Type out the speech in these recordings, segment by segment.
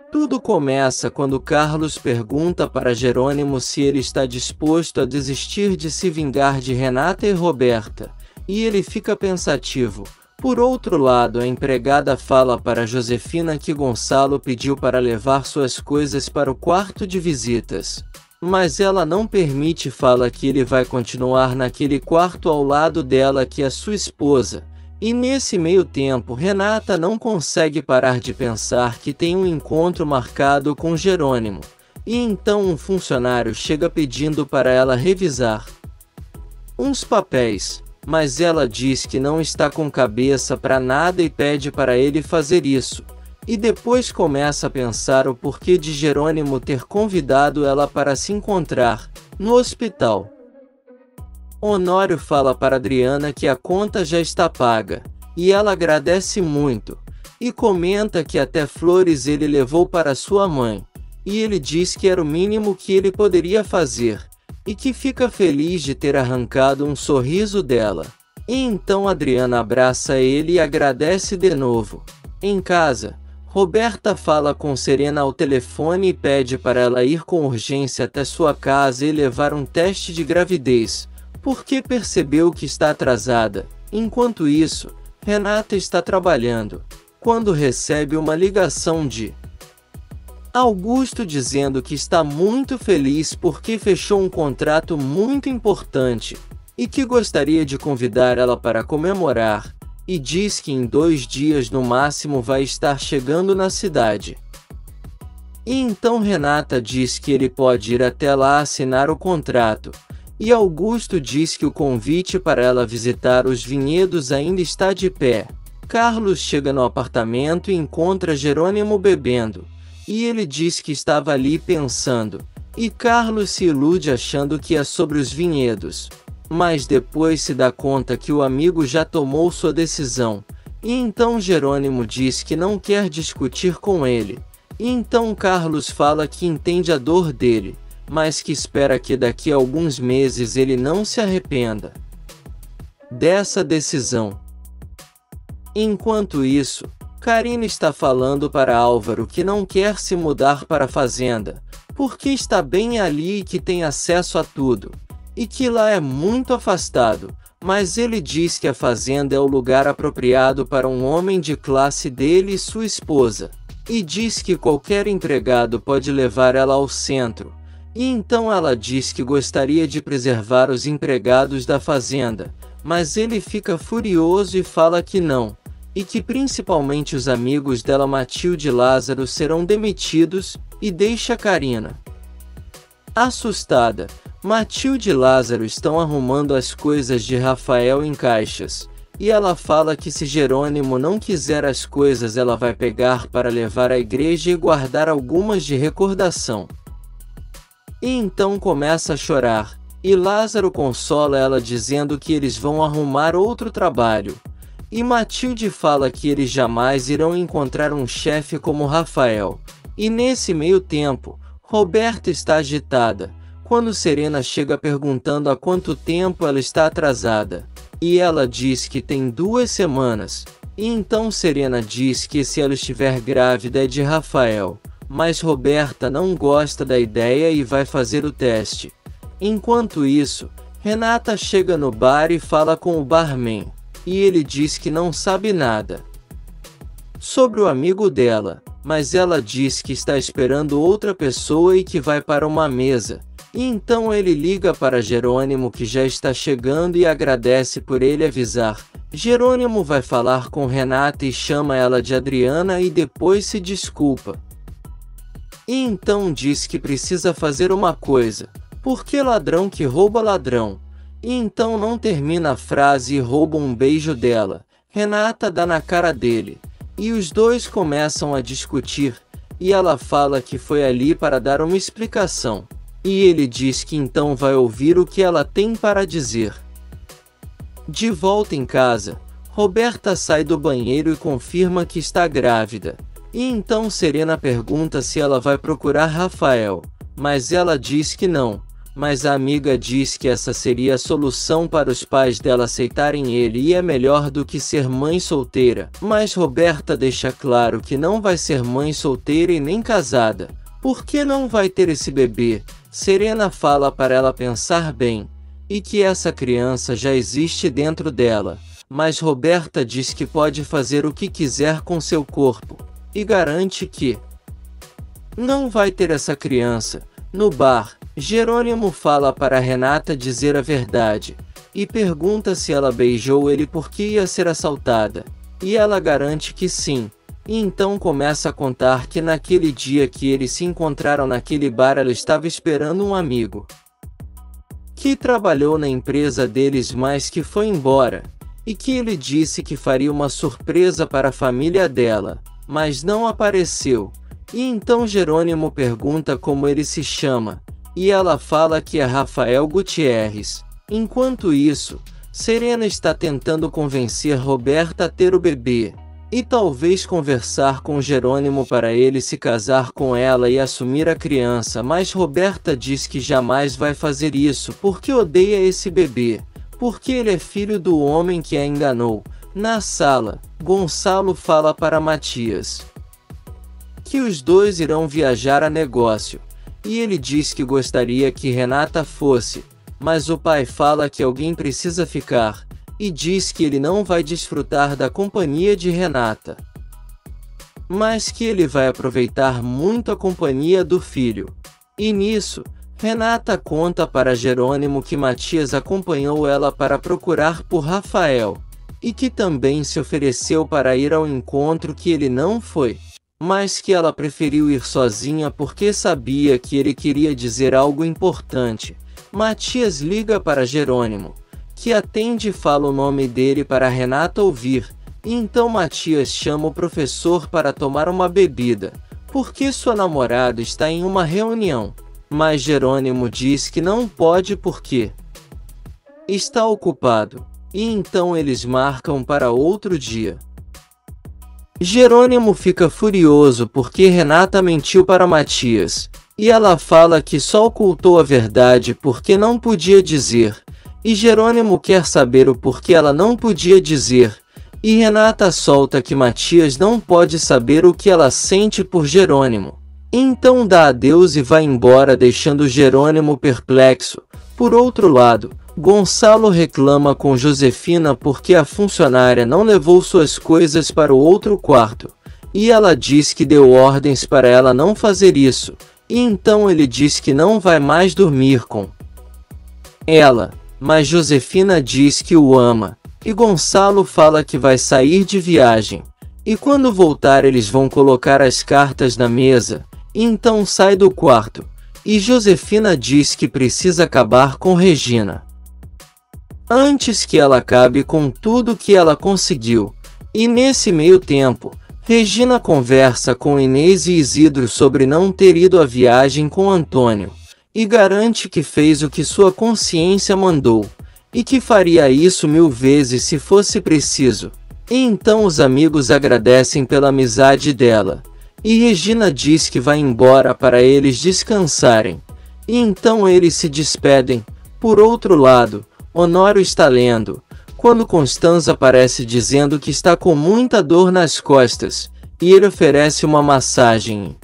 Tudo começa quando Carlos pergunta para Jerônimo se ele está disposto a desistir de se vingar de Renata e Roberta, e ele fica pensativo. Por outro lado, a empregada fala para Josefina que Gonçalo pediu para levar suas coisas para o quarto de visitas. Mas ela não permite, fala que ele vai continuar naquele quarto ao lado dela, que é sua esposa. E nesse meio tempo, Renata não consegue parar de pensar que tem um encontro marcado com Jerônimo. E então um funcionário chega pedindo para ela revisar uns papéis, mas ela diz que não está com cabeça para nada e pede para ele fazer isso. E depois começa a pensar o porquê de Jerônimo ter convidado ela para se encontrar no hospital. Honório fala para Adriana que a conta já está paga, e ela agradece muito, e comenta que até flores ele levou para sua mãe, e ele diz que era o mínimo que ele poderia fazer, e que fica feliz de ter arrancado um sorriso dela. E então Adriana abraça ele e agradece de novo. Em casa, Roberta fala com Serena ao telefone e pede para ela ir com urgência até sua casa e levar um teste de gravidez, porque percebeu que está atrasada. Enquanto isso, Renata está trabalhando, quando recebe uma ligação de Augusto dizendo que está muito feliz porque fechou um contrato muito importante e que gostaria de convidar ela para comemorar, e diz que em 2 dias no máximo vai estar chegando na cidade. E então Renata diz que ele pode ir até lá assinar o contrato, e Augusto diz que o convite para ela visitar os vinhedos ainda está de pé. Carlos chega no apartamento e encontra Jerônimo bebendo, e ele diz que estava ali pensando, e Carlos se ilude achando que é sobre os vinhedos. Mas depois se dá conta que o amigo já tomou sua decisão, e então Jerônimo diz que não quer discutir com ele. E então Carlos fala que entende a dor dele, mas que espera que daqui a alguns meses ele não se arrependa dessa decisão. Enquanto isso, Karina está falando para Álvaro que não quer se mudar para a fazenda, porque está bem ali e que tem acesso a tudo, e que lá é muito afastado, mas ele diz que a fazenda é o lugar apropriado para um homem de classe dele e sua esposa, e diz que qualquer empregado pode levar ela ao centro, e então ela diz que gostaria de preservar os empregados da fazenda, mas ele fica furioso e fala que não, e que principalmente os amigos dela, Matilde e Lázaro, serão demitidos, e deixa Karina assustada. Matilde e Lázaro estão arrumando as coisas de Rafael em caixas, e ela fala que se Jerônimo não quiser as coisas ela vai pegar para levar à igreja e guardar algumas de recordação. E então começa a chorar, e Lázaro consola ela dizendo que eles vão arrumar outro trabalho. E Matilde fala que eles jamais irão encontrar um chefe como Rafael. E nesse meio tempo, Roberta está agitada, quando Serena chega perguntando há quanto tempo ela está atrasada. E ela diz que tem 2 semanas. E então Serena diz que se ela estiver grávida é de Rafael. Mas Roberta não gosta da ideia e vai fazer o teste. Enquanto isso, Renata chega no bar e fala com o barman. E ele diz que não sabe nada sobre o amigo dela, mas ela diz que está esperando outra pessoa e que vai para uma mesa. E então ele liga para Jerônimo que já está chegando e agradece por ele avisar. Jerônimo vai falar com Renata e chama ela de Adriana e depois se desculpa. E então diz que precisa fazer uma coisa, porque ladrão que rouba ladrão. E então não termina a frase e rouba um beijo dela. Renata dá na cara dele, e os dois começam a discutir, e ela fala que foi ali para dar uma explicação. E ele diz que então vai ouvir o que ela tem para dizer. De volta em casa, Roberta sai do banheiro e confirma que está grávida. E então Serena pergunta se ela vai procurar Rafael, mas ela diz que não. mas a amiga diz que essa seria a solução para os pais dela aceitarem ele e é melhor do que ser mãe solteira. Mas Roberta deixa claro que não vai ser mãe solteira e nem casada, porque não vai ter esse bebê. Serena fala para ela pensar bem, e que essa criança já existe dentro dela, mas Roberta diz que pode fazer o que quiser com seu corpo, e garante que não vai ter essa criança. No bar, Jerônimo fala para Renata dizer a verdade, e pergunta se ela beijou ele porque ia ser assaltada, e ela garante que sim. E então começa a contar que naquele dia que eles se encontraram naquele bar ela estava esperando um amigo que trabalhou na empresa deles, mas que foi embora, e que ele disse que faria uma surpresa para a família dela, mas não apareceu. E então Jerônimo pergunta como ele se chama, e ela fala que é Rafael Gutierrez. Enquanto isso, Serena está tentando convencer Roberta a ter o bebê, e talvez conversar com Jerônimo para ele se casar com ela e assumir a criança, mas Roberta diz que jamais vai fazer isso porque odeia esse bebê, porque ele é filho do homem que a enganou. Na sala, Gonçalo fala para Matias que os dois irão viajar a negócio, e ele diz que gostaria que Renata fosse, mas o pai fala que alguém precisa ficar, e diz que ele não vai desfrutar da companhia de Renata, mas que ele vai aproveitar muito a companhia do filho. E nisso, Renata conta para Jerônimo que Matias acompanhou ela para procurar por Rafael, e que também se ofereceu para ir ao encontro que ele não foi, mas que ela preferiu ir sozinha porque sabia que ele queria dizer algo importante. Matias liga para Jerônimo, que atende e fala o nome dele para Renata ouvir, e então Matias chama o professor para tomar uma bebida, porque sua namorada está em uma reunião, mas Jerônimo diz que não pode porque está ocupado, e então eles marcam para outro dia. Jerônimo fica furioso porque Renata mentiu para Matias, e ela fala que só ocultou a verdade porque não podia dizer, e Jerônimo quer saber o porquê ela não podia dizer, e Renata solta que Matias não pode saber o que ela sente por Jerônimo. Então dá adeus e vai embora deixando Jerônimo perplexo. Por outro lado, Gonçalo reclama com Josefina porque a funcionária não levou suas coisas para o outro quarto, e ela diz que deu ordens para ela não fazer isso, e então ele diz que não vai mais dormir com ela, mas Josefina diz que o ama, e Gonçalo fala que vai sair de viagem, e quando voltar eles vão colocar as cartas na mesa, e então sai do quarto, e Josefina diz que precisa acabar com Regina antes que ela acabe com tudo que ela conseguiu. E nesse meio tempo, Regina conversa com Inês e Isidro sobre não ter ido à viagem com Antônio, e garante que fez o que sua consciência mandou, e que faria isso 1000 vezes se fosse preciso. E então os amigos agradecem pela amizade dela, e Regina diz que vai embora para eles descansarem, e então eles se despedem. Por outro lado, Honório está lendo, quando Constanza aparece dizendo que está com muita dor nas costas, e ele oferece uma massagem.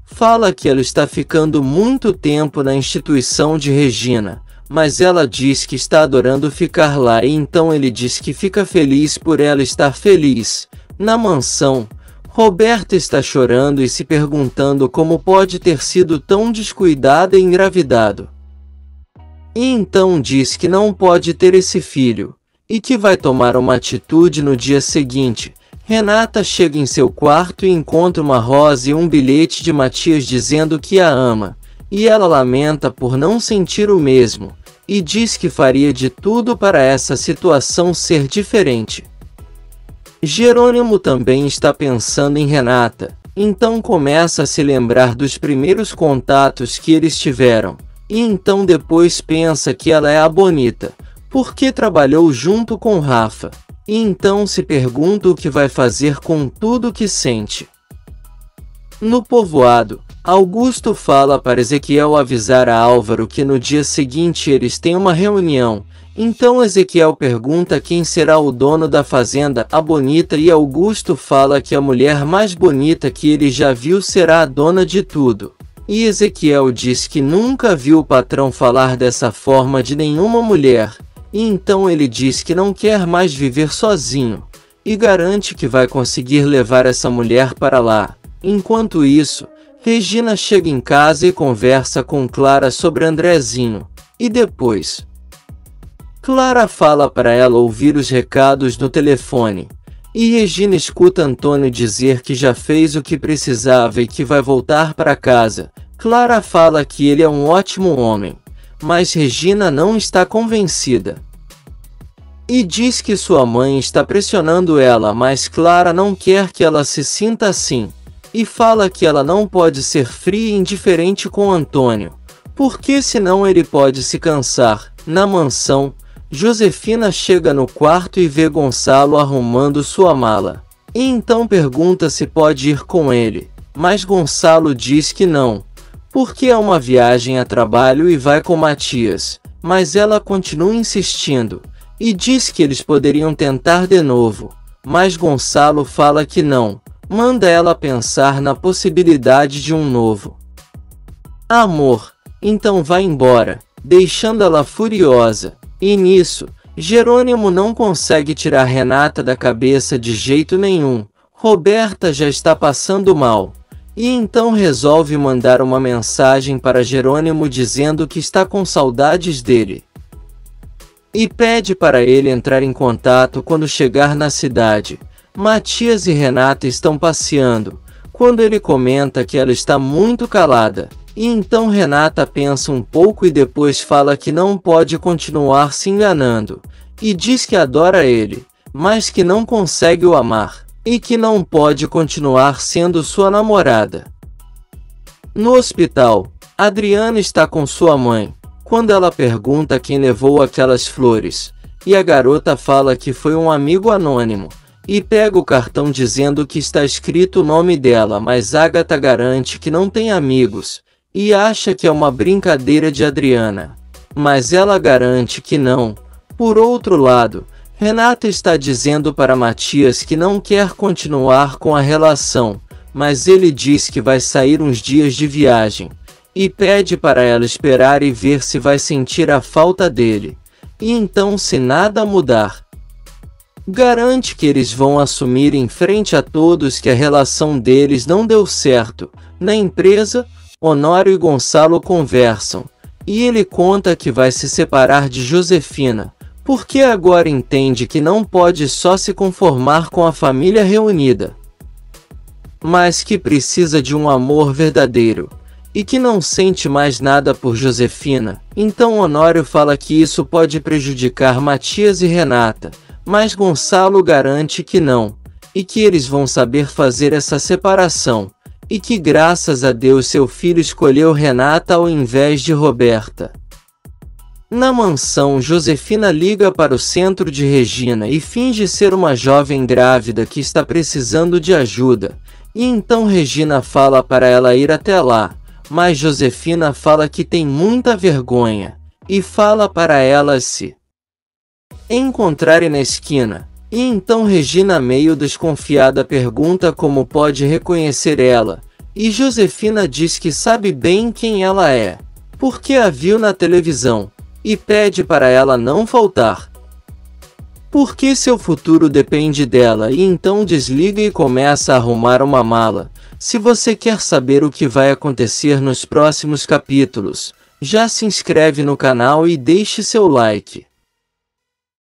Fala que ela está ficando muito tempo na instituição de Regina, mas ela diz que está adorando ficar lá, e então ele diz que fica feliz por ela estar feliz. Na mansão, Roberta está chorando e se perguntando como pode ter sido tão descuidada e engravidado. E então diz que não pode ter esse filho, e que vai tomar uma atitude no dia seguinte. Renata chega em seu quarto e encontra uma rosa e um bilhete de Matias dizendo que a ama, e ela lamenta por não sentir o mesmo, e diz que faria de tudo para essa situação ser diferente. Jerônimo também está pensando em Renata, então começa a se lembrar dos primeiros contatos que eles tiveram. E então depois pensa que ela é a bonita, porque trabalhou junto com Rafa, e então se pergunta o que vai fazer com tudo que sente. No povoado, Augusto fala para Ezequiel avisar a Álvaro que no dia seguinte eles têm uma reunião. Então Ezequiel pergunta quem será o dono da fazenda, a bonita, e Augusto fala que a mulher mais bonita que ele já viu será a dona de tudo. E Ezequiel diz que nunca viu o patrão falar dessa forma de nenhuma mulher, e então ele diz que não quer mais viver sozinho, e garante que vai conseguir levar essa mulher para lá. Enquanto isso, Regina chega em casa e conversa com Clara sobre Andrezinho, e depois Clara fala para ela ouvir os recados no telefone, e Regina escuta Antônio dizer que já fez o que precisava e que vai voltar para casa. Clara fala que ele é um ótimo homem, mas Regina não está convencida. E diz que sua mãe está pressionando ela, mas Clara não quer que ela se sinta assim, e fala que ela não pode ser fria e indiferente com Antônio, porque senão ele pode se cansar. Na mansão, Josefina chega no quarto e vê Gonçalo arrumando sua mala. E então pergunta se pode ir com ele, mas Gonçalo diz que não, porque é uma viagem a trabalho e vai com Matias. Mas ela continua insistindo, e diz que eles poderiam tentar de novo, mas Gonçalo fala que não, manda ela pensar na possibilidade de um novo amor, então vai embora, deixando ela furiosa. E nisso, Jerônimo não consegue tirar Renata da cabeça de jeito nenhum. Roberta já está passando mal, e então resolve mandar uma mensagem para Jerônimo dizendo que está com saudades dele, e pede para ele entrar em contato quando chegar na cidade. Matias e Renata estão passeando, quando ele comenta que ela está muito calada. E então Renata pensa um pouco e depois fala que não pode continuar se enganando, e diz que adora ele, mas que não consegue o amar, e que não pode continuar sendo sua namorada. No hospital, Adriana está com sua mãe, quando ela pergunta quem levou aquelas flores, e a garota fala que foi um amigo anônimo, e pega o cartão dizendo que está escrito o nome dela, mas Agatha garante que não tem amigos, e acha que é uma brincadeira de Adriana, mas ela garante que não. Por outro lado, Renata está dizendo para Matias que não quer continuar com a relação, mas ele diz que vai sair uns dias de viagem, e pede para ela esperar e ver se vai sentir a falta dele, e então, se nada mudar, garante que eles vão assumir em frente a todos que a relação deles não deu certo. Na empresa, Honório e Gonçalo conversam, e ele conta que vai se separar de Josefina, porque agora entende que não pode só se conformar com a família reunida, mas que precisa de um amor verdadeiro, e que não sente mais nada por Josefina. Então Honório fala que isso pode prejudicar Matias e Renata, mas Gonçalo garante que não, e que eles vão saber fazer essa separação. E que graças a Deus seu filho escolheu Renata ao invés de Roberta. Na mansão, Josefina liga para o centro de Regina e finge ser uma jovem grávida que está precisando de ajuda, e então Regina fala para ela ir até lá, mas Josefina fala que tem muita vergonha, e fala para ela se encontrarem na esquina. E então Regina, meio desconfiada, pergunta como pode reconhecer ela, e Josefina diz que sabe bem quem ela é, porque a viu na televisão, e pede para ela não faltar, porque seu futuro depende dela, e então desliga e começa a arrumar uma mala. Se você quer saber o que vai acontecer nos próximos capítulos, já se inscreve no canal e deixe seu like.